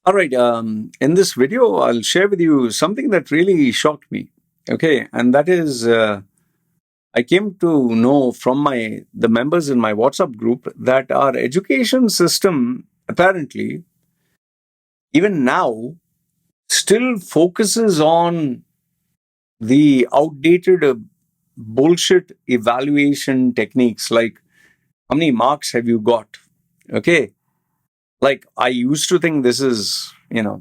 All right. In this video, I'll share with you something that really shocked me. Okay, and that is, I came to know from the members in my WhatsApp group that our education system apparently, even now, still focuses on the outdated bullshit evaluation techniques, like how many marks have you got? Okay, like I used to think this is a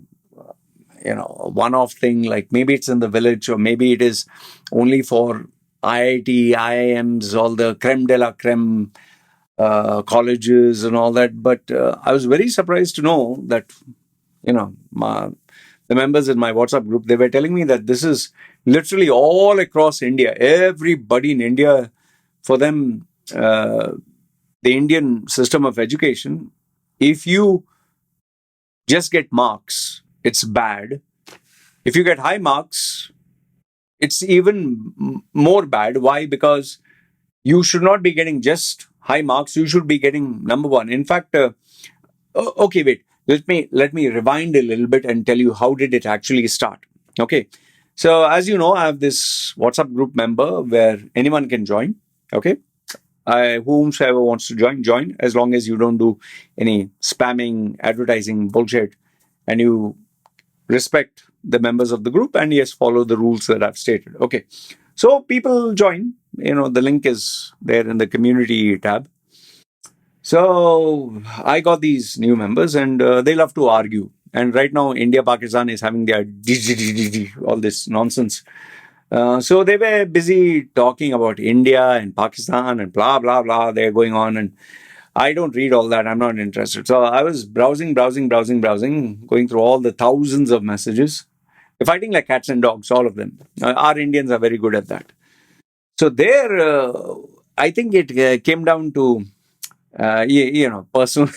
one-off thing, like maybe it's in the village or maybe it is only for IIT, IIMs, all the creme de la creme colleges and all that. But I was very surprised to know that the members in my WhatsApp group, they were telling me that this is literally all across India. Everybody in India, for them, the Indian system of education, if you just get marks, it's bad. If you get high marks, it's even more bad. Why? Because you should not be getting just high marks. You should be getting number one. In fact, okay, wait. Let me rewind a little bit and tell you how did it actually start. Okay, so as you know, I have this WhatsApp group member where anyone can join. Okay, whomsoever wants to join, as long as you don't do any spamming, advertising bullshit, and you respect the members of the group and yes, follow the rules that I've stated. Okay, so people join. The link is there in the community tab. So I got these new members, and they love to argue. And right now, India Pakistan is having their all this nonsense. So they were busy talking about India and Pakistan and blah blah blah. They're going on, and I don't read all that. I'm not interested. So I was browsing, going through all the thousands of messages. They're fighting like cats and dogs, all of them. Our Indians are very good at that. So there, I think it came down to personal.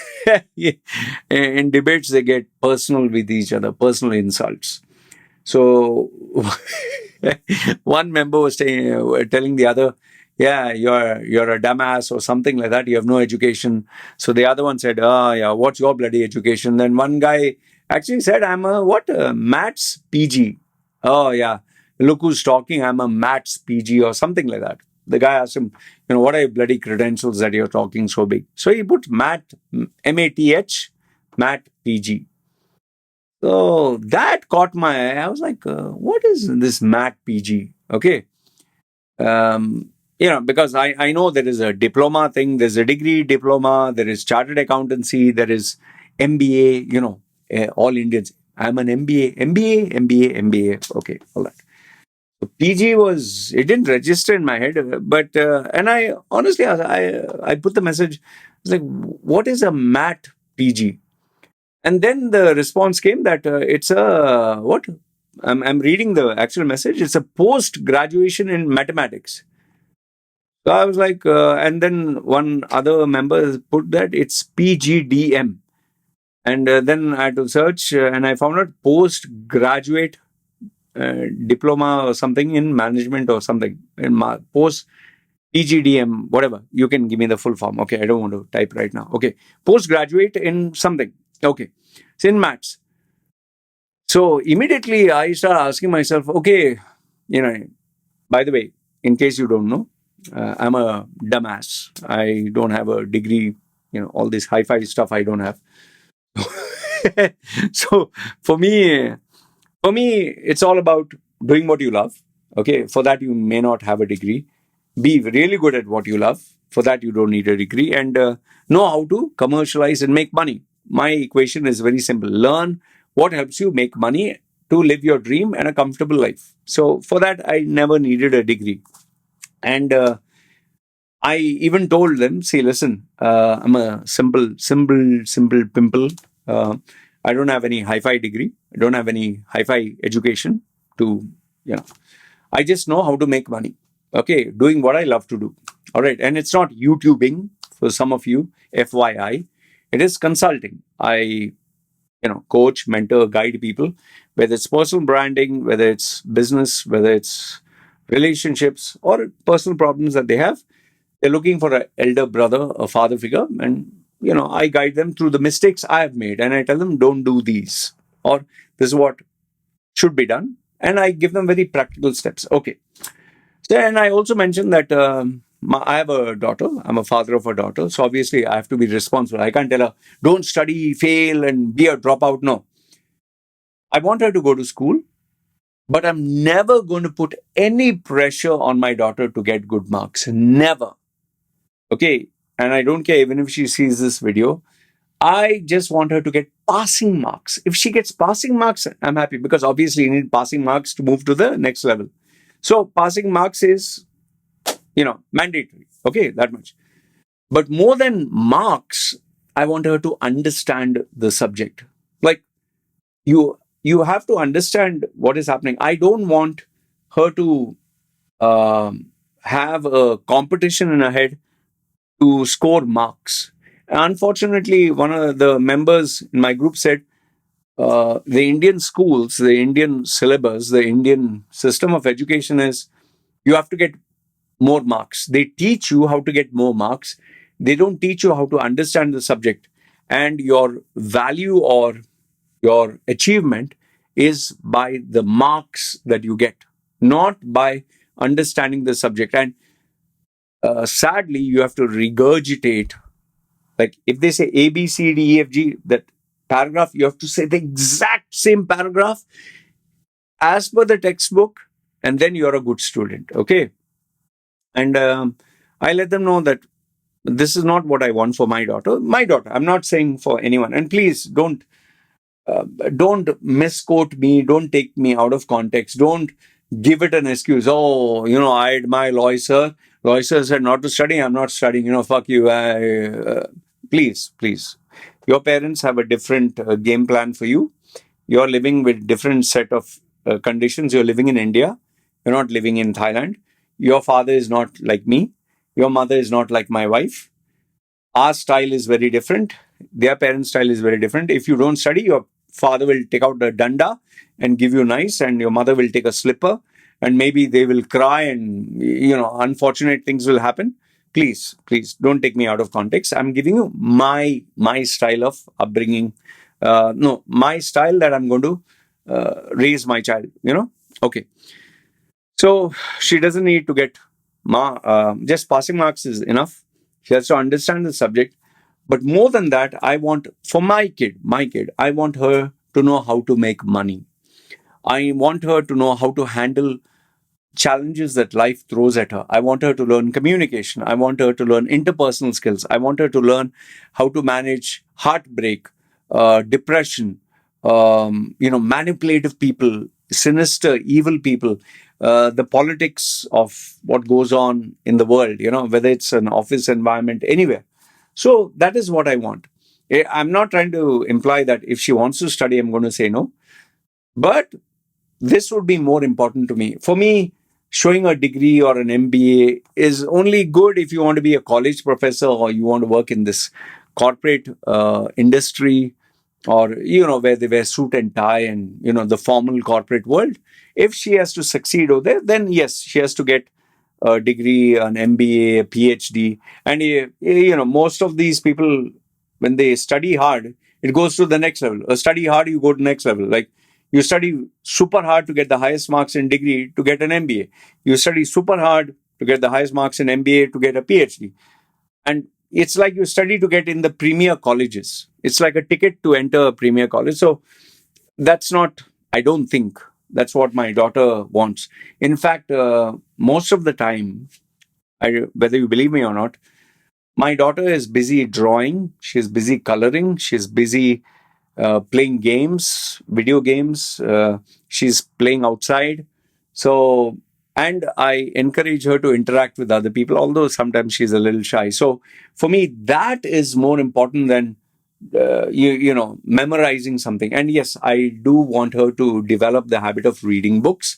In debates, they get personal with each other, personal insults. So one member was telling the other, "Yeah, you're a dumbass or something like that. You have no education." So the other one said, "Oh yeah, what's your bloody education?" Then one guy actually said, "I'm a what? Maths PG." Oh yeah, look who's talking. I'm a Maths PG or something like that. The guy asked him, "What are your bloody credentials that you're talking so big?" So he put Math, MATH, Math PG. So that caught my eye. I was like, what is this Math PG? Okay. Because I know there is a diploma thing, there's a degree diploma, there is chartered accountancy, there is MBA, all Indians. I'm an MBA, MBA, MBA, MBA. Okay, all that. So PG it didn't register in my head, but, and I honestly, I put the message, I was like, what is a Math PG? And then the response came that it's a what? I'm reading the actual message. It's a post graduation in mathematics. So I was like, and then one other member put that it's PGDM. And then I had to search and I found out postgraduate diploma or something in management or something. Post PGDM, whatever. You can give me the full form. Okay, I don't want to type right now. Okay, postgraduate in something. Okay, it's in maths. So immediately I started asking myself, okay, by the way, in case you don't know, I'm a dumbass. I don't have a degree, all this hi-fi stuff I don't have. So for me, it's all about doing what you love. Okay, for that you may not have a degree. Be really good at what you love. For that you don't need a degree, and know how to commercialize and make money. My equation is very simple. Learn what helps you make money to live your dream and a comfortable life. So for that, I never needed a degree. And I even told them, see, listen, I'm a simple pimple. I don't have any hi-fi degree. I don't have any hi-fi education to, I just know how to make money. Okay, doing what I love to do. All right, and it's not YouTubing for some of you, FYI. It is consulting. I coach, mentor, guide people, whether it's personal branding, whether it's business, whether it's relationships or personal problems that they have. They're looking for an elder brother, a father figure, and I guide them through the mistakes I have made, and I tell them don't do these. or this is what should be done. And I give them very practical steps. Okay. So, and I also mentioned that I have a daughter. I'm a father of a daughter. So obviously I have to be responsible. I can't tell her, don't study, fail, and be a dropout. No. I want her to go to school, but I'm never going to put any pressure on my daughter to get good marks. Never. Okay. And I don't care even if she sees this video. I just want her to get passing marks. If she gets passing marks, I'm happy, because obviously you need passing marks to move to the next level. So passing marks is, mandatory. Okay, that much. But more than marks, I want her to understand the subject. Like, you have to understand what is happening. I don't want her to have a competition in her head to score marks. Unfortunately, one of the members in my group said, the Indian schools, the Indian syllabus, the Indian system of education is you have to get more marks. They teach you how to get more marks. They don't teach you how to understand the subject. And your value or your achievement is by the marks that you get, not by understanding the subject. And sadly, you have to regurgitate. Like if they say A, B, C, D, E, F, G, that paragraph, you have to say the exact same paragraph as per the textbook, and then you're a good student. Okay. And I let them know that this is not what I want for my daughter. My daughter, I'm not saying for anyone. And please don't misquote me. Don't take me out of context. Don't give it an excuse. Oh, I admire Loy sir. Loy sir said not to study. I'm not studying. Fuck you. Please. Your parents have a different game plan for you. You're living with different set of conditions. You're living in India. You're not living in Thailand. Your father is not like me. Your mother is not like my wife. Our style is very different. Their parents' style is very different. If you don't study, your father will take out the danda and give you nice, and your mother will take a slipper, and maybe they will cry, and unfortunate things will happen. Please don't take me out of context. I'm giving you my style of upbringing. No, my style that I'm going to raise my child. Okay. So she doesn't need to get just passing marks is enough. She has to understand the subject. But more than that, I want for my kid, I want her to know how to make money. I want her to know how to handle challenges that life throws at her. I want her to learn communication. I want her to learn interpersonal skills. I want her to learn how to manage heartbreak, depression, manipulative people, sinister, evil people, the politics of what goes on in the world, whether it's an office environment, anywhere. So that is what I want. I'm not trying to imply that if she wants to study, I'm going to say no. But this would be more important to me. For me, showing a degree or an MBA is only good if you want to be a college professor or you want to work in this corporate industry, or where they wear suit and tie and the formal corporate world. If she has to succeed over there, then yes, she has to get a degree, an MBA, a PhD. And most of these people, when they study hard, it goes to the next level. Study hard, you go to the next level. Like you study super hard to get the highest marks in degree to get an MBA. You study super hard to get the highest marks in MBA to get a PhD. And it's like you study to get in the premier colleges. It's like a ticket to enter a premier college. So that's not, I don't think that's what my daughter wants. In fact, most of the time, whether you believe me or not, my daughter is busy drawing, she's busy coloring, she's busy playing games, video games, she's playing outside. So, and I encourage her to interact with other people, although sometimes she's a little shy. So, for me, that is more important than memorizing something. And yes, I do want her to develop the habit of reading books.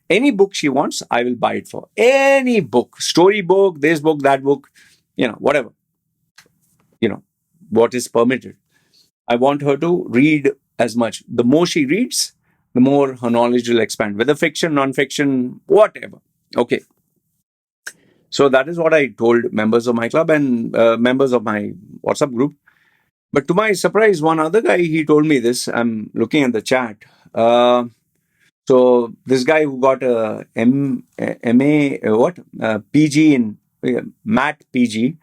Any book she wants, I will buy it for. Any book, story book, this book, that book, whatever, what is permitted. I want her to read as much. The more she reads, the more her knowledge will expand, whether fiction, non-fiction, whatever. Okay. So that is what I told members of my club and members of my WhatsApp group. But to my surprise, one other guy, he told me this. I'm looking at the chat. Uh, so this guy who got a MA, PG in Math PG,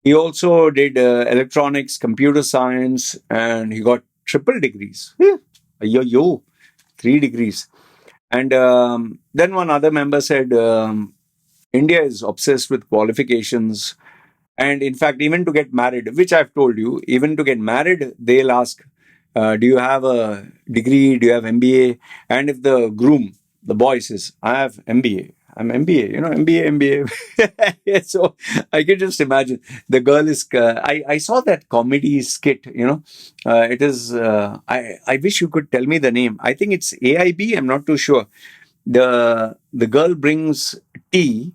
he also did electronics, computer science, and he got triple degrees. Yeah. Yo, 3 degrees. And then one other member said, India is obsessed with qualifications. And in fact, even to get married, which I've told you, even to get married, they'll ask, do you have a degree? Do you have MBA? And if the groom, the boy says, I have MBA. I'm MBA, MBA, MBA. So I can just imagine the girl is. I saw that comedy skit. It is. I wish you could tell me the name. I think it's AIB. I'm not too sure. The girl brings tea.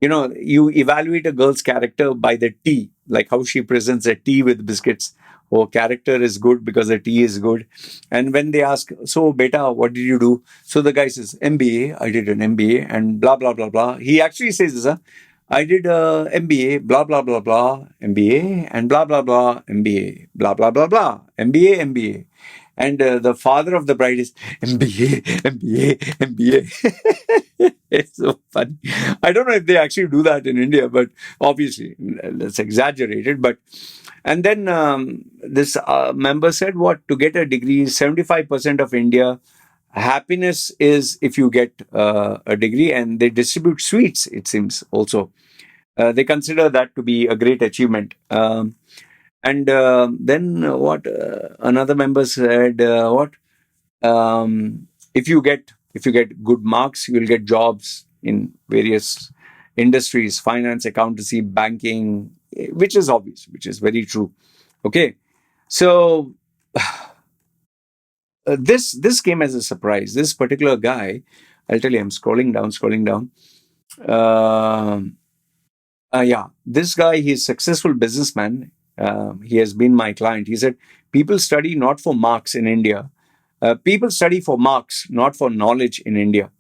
You evaluate a girl's character by the tea, like how she presents a tea with biscuits. Oh, character is good because the tea is good. And when they ask, so beta, what did you do? So the guy says, MBA, I did an MBA and blah, blah, blah, blah. He actually says this, huh? I did a MBA, blah, blah, blah, blah, MBA, and blah, blah, blah, MBA, blah, blah, blah, blah, MBA, MBA. And the father of the bride is MBA, MBA, MBA. It's so funny. I don't know if they actually do that in India, but obviously that's exaggerated. But and then this member said, "What to get a degree? 75% of India happiness is if you get a degree, and they distribute sweets. It seems also they consider that to be a great achievement." And then what another member said, what if you get good marks, you'll get jobs in various industries, finance, accountancy, banking, which is obvious, which is very true. Okay, so this came as a surprise. This particular guy, I'll tell you, I'm scrolling down. Um yeah, this guy, he's a successful businessman. He has been my client. He said, people study not for marks in India. People study for marks, not for knowledge in India.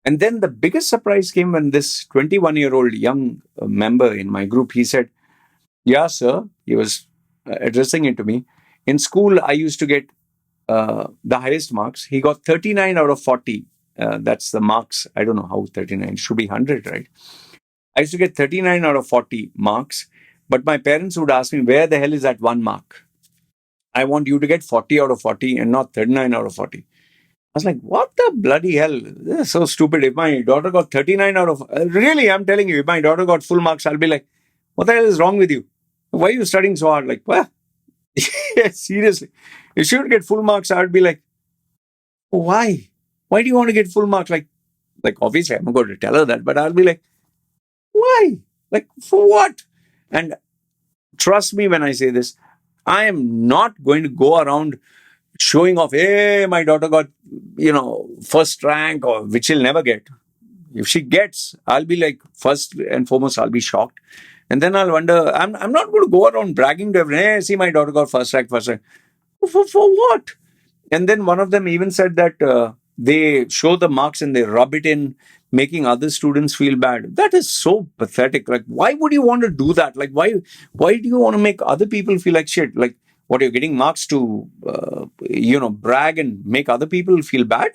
And then the biggest surprise came when this 21-year-old young member in my group, he said, yeah, sir, he was addressing it to me. In school, I used to get the highest marks. He got 39 out of 40. That's the marks. I don't know how 39 should be 100, right? I used to get 39 out of 40 marks, but my parents would ask me, where the hell is that one mark? I want you to get 40 out of 40 and not 39 out of 40. I was like, what the bloody hell? This is so stupid. If my daughter got 39 out of, really, I'm telling you, if my daughter got full marks, I'll be like, what the hell is wrong with you? Why are you studying so hard? Like, well, seriously. If she would get full marks, I would be like, why? Why do you want to get full marks? Like obviously, I'm not going to tell her that, but I'll be like, why? Like, for what? And trust me when I say this, I am not going to go around showing off, hey, my daughter got, first rank, or which she'll never get. If she gets, I'll be like, first and foremost, I'll be shocked. And then I'll wonder, I'm not going to go around bragging to everyone, hey, see, my daughter got first rank, first rank. For what? And then one of them even said that they show the marks and they rub it in, making other students feel bad. That is so pathetic. Like, why would you want to do that? Like, why do you want to make other people feel like shit? Like, what, you're getting marks to, brag and make other people feel bad?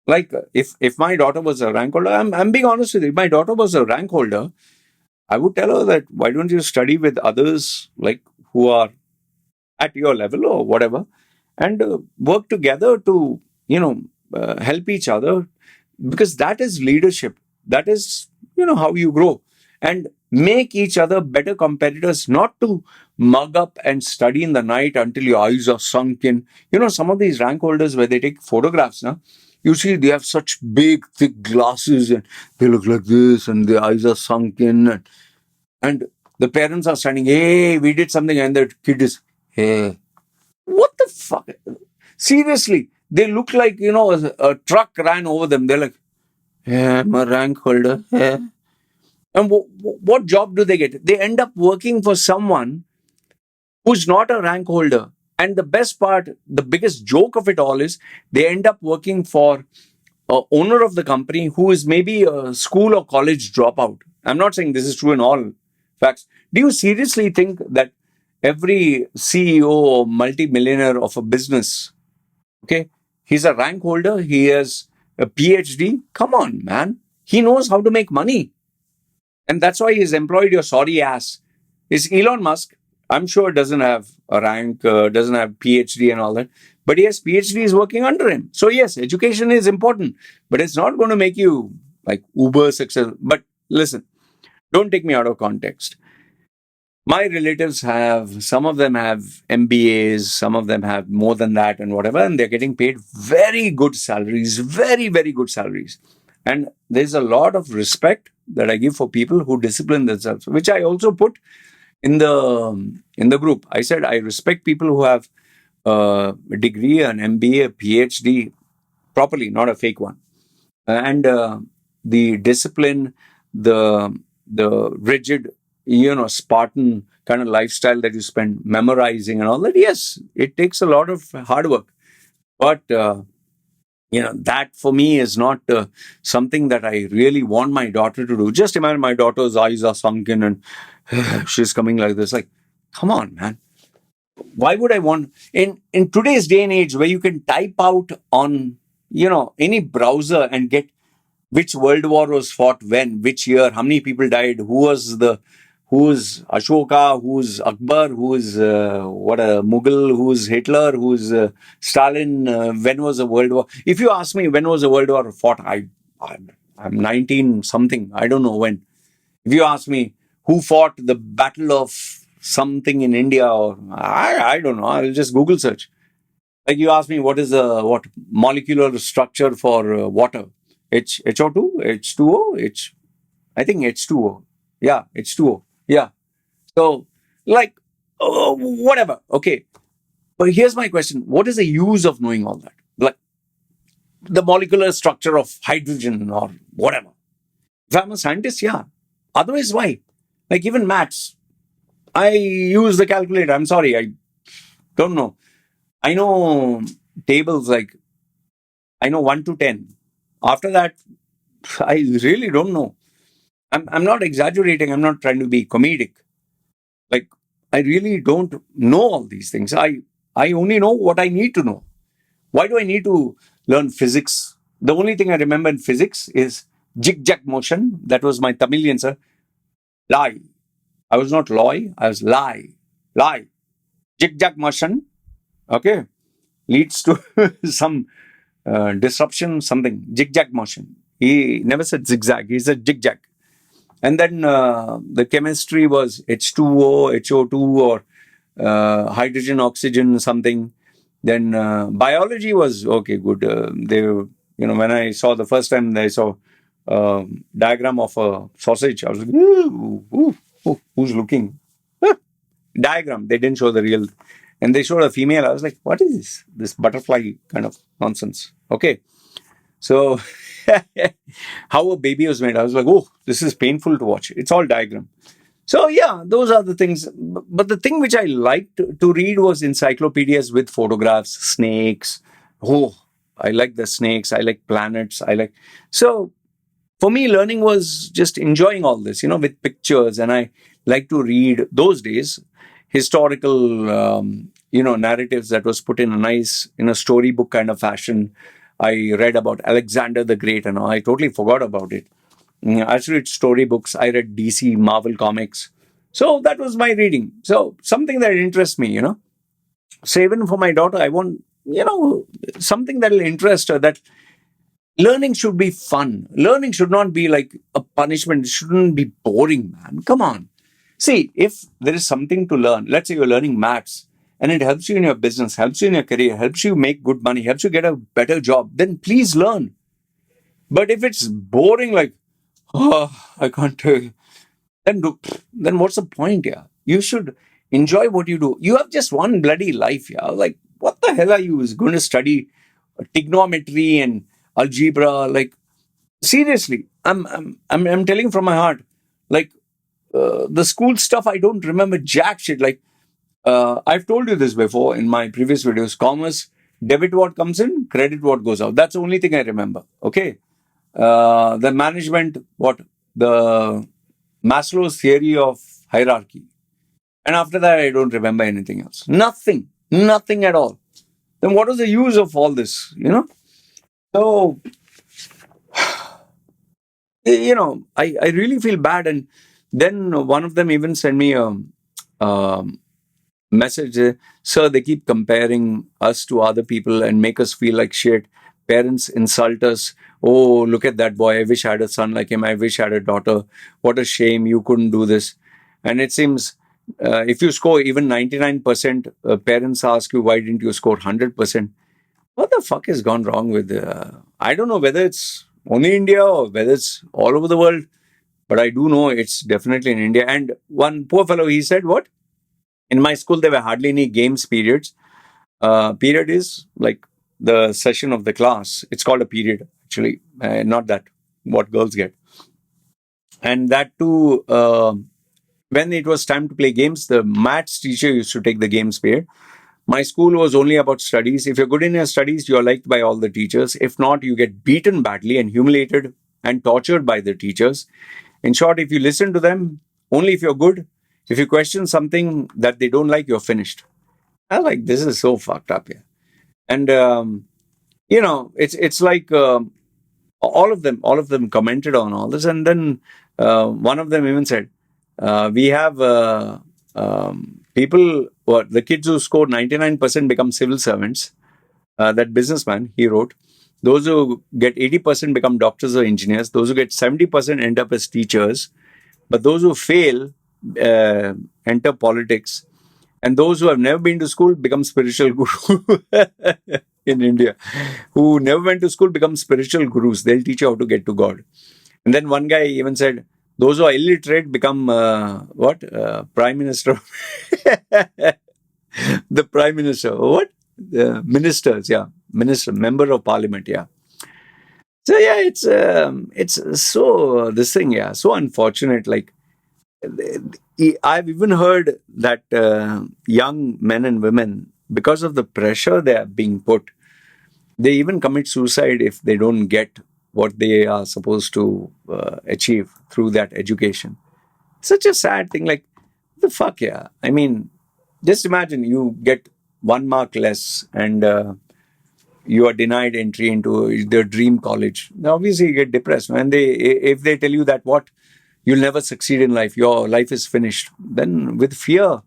Like, if my daughter was a rank holder, I'm being honest with you. If my daughter was a rank holder, I would tell her that why don't you study with others like who are at your level or whatever, and work together to help each other, because that is leadership. That is how you grow, and make each other better competitors, not to mug up and study in the night until your eyes are sunk in. Some of these rank holders, where they take photographs now, you see they have such big thick glasses and they look like this and their eyes are sunk in, and the parents are standing, hey, we did something, and the kid is, hey, what the fuck? Seriously, they look like, a truck ran over them. They're like, yeah, I'm a rank holder. Yeah. And what job do they get? They end up working for someone who's not a rank holder. And the best part, the biggest joke of it all is they end up working for a owner of the company who is maybe a school or college dropout. I'm not saying this is true in all facts. Do you seriously think that every CEO or multi-millionaire of a business, okay, he's a rank holder, he has a PhD. Come on, man. He knows how to make money. And that's why he's employed your sorry ass. Is Elon Musk, I'm sure doesn't have a rank, doesn't have PhD and all that, but yes, PhD is working under him. So yes, education is important, but it's not going to make you like uber successful. But listen, don't take me out of context. My relatives have, some of them have MBAs, some of them have more than that and whatever, and they're getting paid very good salaries, very, very good salaries. And there's a lot of respect that I give for people who discipline themselves, which I also put in the group. I said I respect people who have a degree, an MBA, a PhD properly, not a fake one. And the discipline, the rigid, Spartan kind of lifestyle that you spend memorizing and all that. Yes, it takes a lot of hard work, but that for me is not something that I really want my daughter to do. Just imagine my daughter's eyes are sunken and she's coming like this. Like, come on, man. Why would I want in today's day and age where you can type out on any browser and get which world war was fought when, which year, how many people died, who's Ashoka, who's Akbar, who's what a Mughal, who's Hitler, who's Stalin, when was the world war? If you ask me when was the world war fought, I'm 19 something, I don't know when. If you ask me who fought the battle of something in India, or I don't know, I'll just Google search. Like you ask me what is the what molecular structure for water? HO2, H2O, I think H2O. Yeah, H2O. Yeah. So like whatever. Okay. But here's my question. What is the use of knowing all that? Like the molecular structure of hydrogen or whatever. If I'm a scientist, yeah. Otherwise, why? Like even maths. I use the calculator. I'm sorry. I don't know. I know tables like I know 1 to 10. After that, I really don't know. I'm not exaggerating. I'm not trying to be comedic. Like, I really don't know all these things. I only know what I need to know. Why do I need to learn physics? The only thing I remember in physics is jig-jag motion. That was my Tamil answer. Lie. I was not loy. I was lie. Lie. Jig-jag motion. Okay. Leads to some disruption, something. Jig-jag motion. He never said zigzag. He said jig-jag. And then the chemistry was H2O, HO2, or hydrogen, oxygen, something. Then biology was okay, good. When I saw the first time, I saw diagram of a sausage. I was like, ooh, who's looking? Diagram. They didn't show the real. And they showed a female. I was like, what is this? This butterfly kind of nonsense. Okay. So, how a baby was made, I was like, oh, this is painful to watch. It's all diagram. So, yeah, those are the things. But the thing which I liked to read was encyclopedias with photographs, snakes. Oh, I like the snakes. I like planets. So, for me, learning was just enjoying all this, with pictures. And I like to read those days historical, narratives that was put in in a storybook kind of fashion. I read about Alexander the Great and I totally forgot about it. I used to read storybooks. I read DC, Marvel comics. So that was my reading. So something that interests me, So even for my daughter, I want, something that will interest her, that learning should be fun. Learning should not be like a punishment. It shouldn't be boring, man. Come on. See, if there is something to learn, let's say you're learning maths and it helps you in your business, helps you in your career, helps you make good money, helps you get a better job, then please learn. But if it's boring, like, oh, I can't, then what's the point, yeah? You should enjoy what you do. You have just one bloody life, yeah? Like, what the hell are you going to study trigonometry and algebra? Like, seriously, I'm telling from my heart. Like, the school stuff, I don't remember jack shit. Like, I've told you this before in my previous videos. Commerce, debit what comes in, credit what goes out. That's the only thing I remember. Okay. The management, what? The Maslow's theory of hierarchy. And after that, I don't remember anything else. Nothing. Nothing at all. Then what was the use of all this? So, I really feel bad. And then one of them even sent me um message, sir, they keep comparing us to other people and make us feel like shit. Parents insult us. Oh, look at that boy. I wish I had a son like him. I wish I had a daughter. What a shame you couldn't do this. And it seems if you score even 99%, parents ask you, why didn't you score 100%? What the fuck has gone wrong with I don't know whether it's only India or whether it's all over the world, but I do know it's definitely in India. And one poor fellow, he said, what? In my school, there were hardly any games periods. Period is like the session of the class. It's called a period, actually, not that what girls get. And that too, when it was time to play games, the maths teacher used to take the games period. My school was only about studies. If you're good in your studies, you're liked by all the teachers. If not, you get beaten badly and humiliated and tortured by the teachers. In short, if you listen to them, only if you're good. If you question something that they don't like, you're finished. I was like, this is so fucked up here. And it's like all of them commented on all this, and then one of them even said, we have people, what the kids who score 99% become civil servants. That businessman, he wrote, those who get 80% become doctors or engineers. Those who get 70% end up as teachers. But those who fail enter politics. And those who have never been to school become spiritual guru in India. Who never went to school become spiritual gurus. They'll teach you how to get to God. And then one guy even said, those who are illiterate become what? Prime Minister. The Prime Minister. What? Ministers, yeah. Minister, member of Parliament, yeah. So yeah, it's so this thing, yeah, so unfortunate. Like I've even heard that young men and women, because of the pressure they are being put, they even commit suicide if they don't get what they are supposed to achieve through that education. Such a sad thing. Like, the fuck, yeah. I mean, just imagine you get 1 mark less and you are denied entry into their dream college. Now, obviously, you get depressed. And if they tell you that what you'll never succeed in life, your life is finished, then with fear,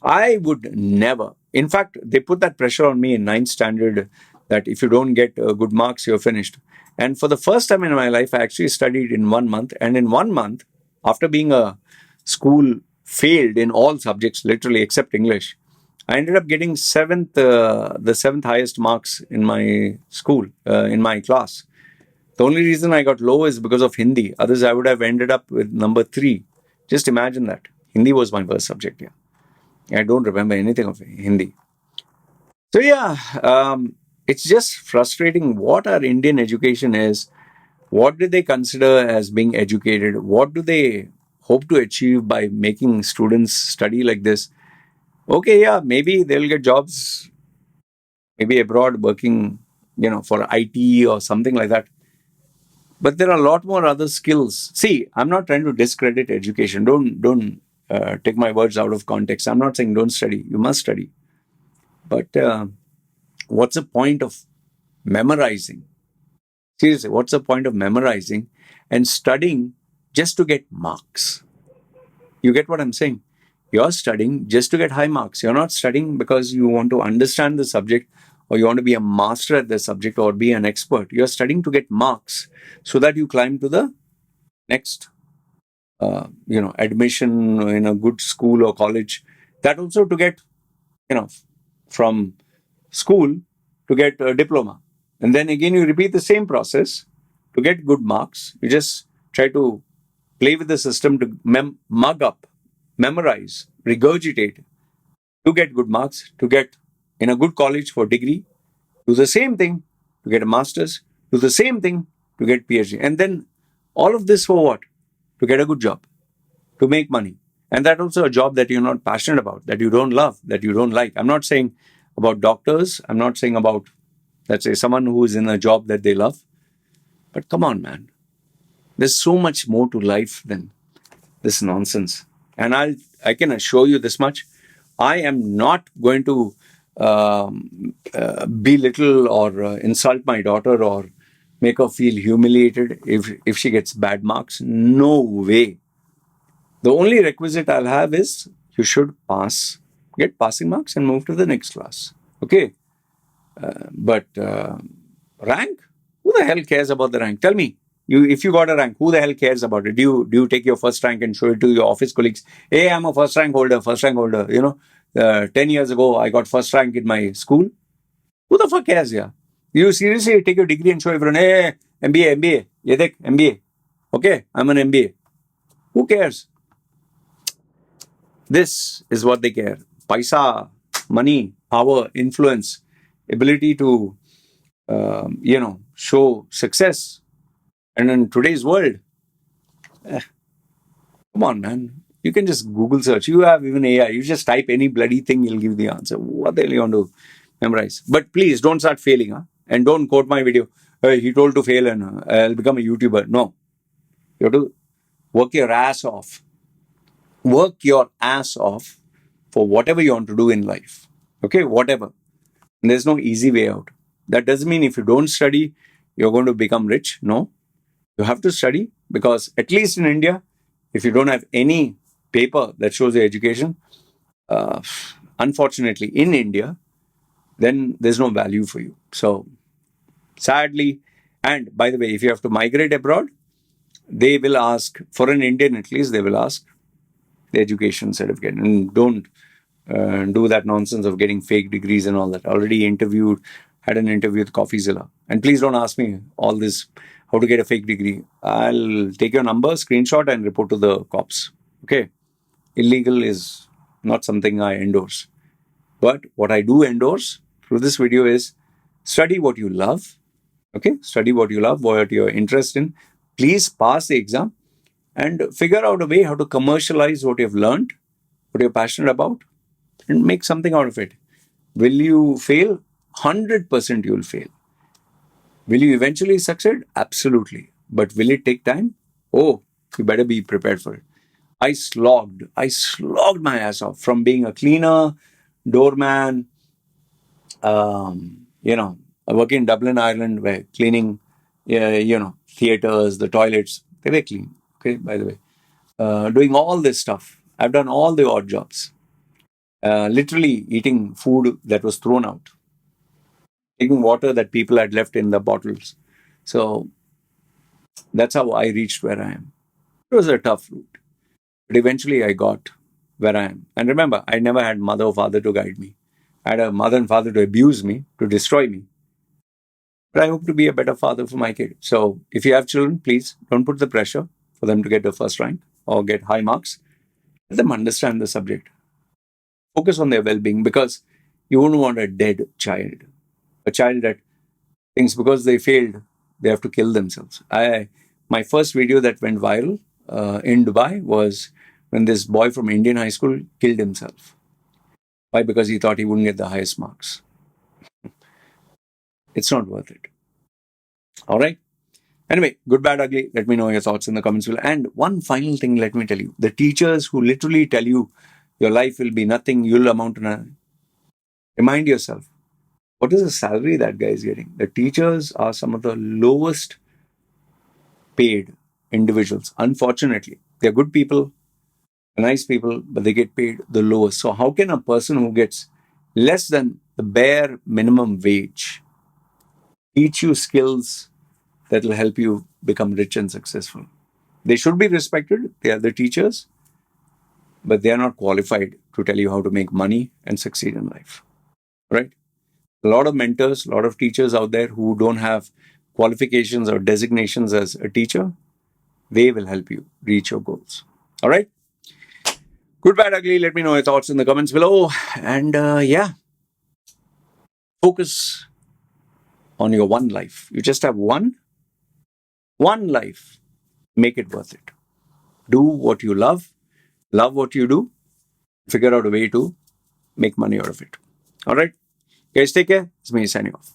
I would never. In fact, they put that pressure on me in ninth standard that if you don't get good marks, you're finished. And for the first time in my life, I actually studied in 1 month. And in 1 month, after being a school failed in all subjects, literally except English, I ended up getting the seventh highest marks in my school, in my class. The only reason I got low is because of Hindi. Others, I would have ended up with number 3. Just imagine that. Hindi was my worst subject. Yeah. I don't remember anything of Hindi. So yeah, it's just frustrating what our Indian education is. What do they consider as being educated? What do they hope to achieve by making students study like this? Okay, yeah, maybe they'll get jobs, maybe abroad working, for IT or something like that. But there are a lot more other skills. See, I'm not trying to discredit education. Don't take my words out of context. I'm not saying don't study. You must study. But what's the point of memorizing? Seriously, what's the point of memorizing and studying just to get marks? You get what I'm saying? You're studying just to get high marks. You're not studying because you want to understand the subject or you want to be a master at the subject or be an expert. You're studying to get marks so that you climb to the next, admission in a good school or college. That also to get, from school to get a diploma. And then again, you repeat the same process to get good marks. You just try to play with the system to mug up, memorize, regurgitate to get good marks, to get in a good college for degree, do the same thing to get a master's, do the same thing to get PhD. And then all of this for what? To get a good job, to make money. And that also a job that you're not passionate about, that you don't love, that you don't like. I'm not saying about doctors. I'm not saying about, let's say, someone who is in a job that they love. But come on, man. There's so much more to life than this nonsense. And I can assure you this much: I am not going to belittle or insult my daughter or make her feel humiliated if she gets bad marks. No way. The only requisite I'll have is you should pass, get passing marks, and move to the next class. Okay, but rank? Who the hell cares about the rank? Tell me, if you got a rank, who the hell cares about it? Do you take your first rank and show it to your office colleagues? Hey, I'm a first rank holder. First rank holder. 10 years ago I got first rank in my school. Who the fuck cares? Yeah, you seriously take your degree and show everyone? Hey, MBA, MBA. Ye dekh, MBA. Okay, I'm an MBA. Who cares? This is what they care. Paisa, money, power, influence, ability to show success. And in today's world, come on, man. You can just Google search. You have even AI. You just type any bloody thing, it'll give the answer. What the hell you want to memorize? But please don't start failing, huh? And don't quote my video. Hey, he told to fail and I'll become a YouTuber. No. You have to work your ass off. Work your ass off for whatever you want to do in life. Okay, whatever. And there's no easy way out. That doesn't mean if you don't study, you're going to become rich. No, you have to study because, at least in India, if you don't have any paper that shows your education, uh, unfortunately, in India, then there's no value for you. So, sadly, and by the way, if you have to migrate abroad, they will ask, for an Indian at least, they will ask the education certificate. And don't do that nonsense of getting fake degrees and all that. Already had an interview with CoffeeZilla. And please don't ask me all this, how to get a fake degree. I'll take your number, screenshot, and report to the cops. Okay. Illegal is not something I endorse. But what I do endorse through this video is study what you love. Okay. Study what you love, what you're interested in. Please pass the exam and figure out a way how to commercialize what you've learned, what you're passionate about, and make something out of it. Will you fail? 100% you'll fail. Will you eventually succeed? Absolutely. But will it take time? Oh, you better be prepared for it. I slogged my ass off from being a cleaner, doorman. I work in Dublin, Ireland, where cleaning, theaters, the toilets, they were clean. Okay, by the way, doing all this stuff. I've done all the odd jobs. Literally eating food that was thrown out, taking water that people had left in the bottles. So that's how I reached where I am. It was a tough route, but eventually I got where I am. And remember, I never had mother or father to guide me. I had a mother and father to abuse me, to destroy me. But I hope to be a better father for my kid. So if you have children, please don't put the pressure for them to get the first rank or get high marks. Let them understand the subject. Focus on their well-being because you won't want a dead child, a child that thinks because they failed, they have to kill themselves. My first video that went viral in Dubai was when this boy from Indian high school killed himself. Why? Because he thought he wouldn't get the highest marks. It's not worth it. All right. Anyway, good, bad, ugly. Let me know your thoughts in the comments below. And one final thing, let me tell you: the teachers who literally tell you your life will be nothing, you'll amount to nothing. Remind yourself, what is the salary that guy is getting? The teachers are some of the lowest paid individuals. Unfortunately, they're good people, nice people, but they get paid the lowest. So, how can a person who gets less than the bare minimum wage teach you skills that will help you become rich and successful? They should be respected. They are the teachers, but they are not qualified to tell you how to make money and succeed in life. Right? A lot of mentors, a lot of teachers out there who don't have qualifications or designations as a teacher, they will help you reach your goals. All right. Good, bad, ugly. Let me know your thoughts in the comments below. And focus on your one life. You just have one life. Make it worth it. Do what you love what you do, figure out a way to make money out of it. All right. Guys, take care. It's me signing off.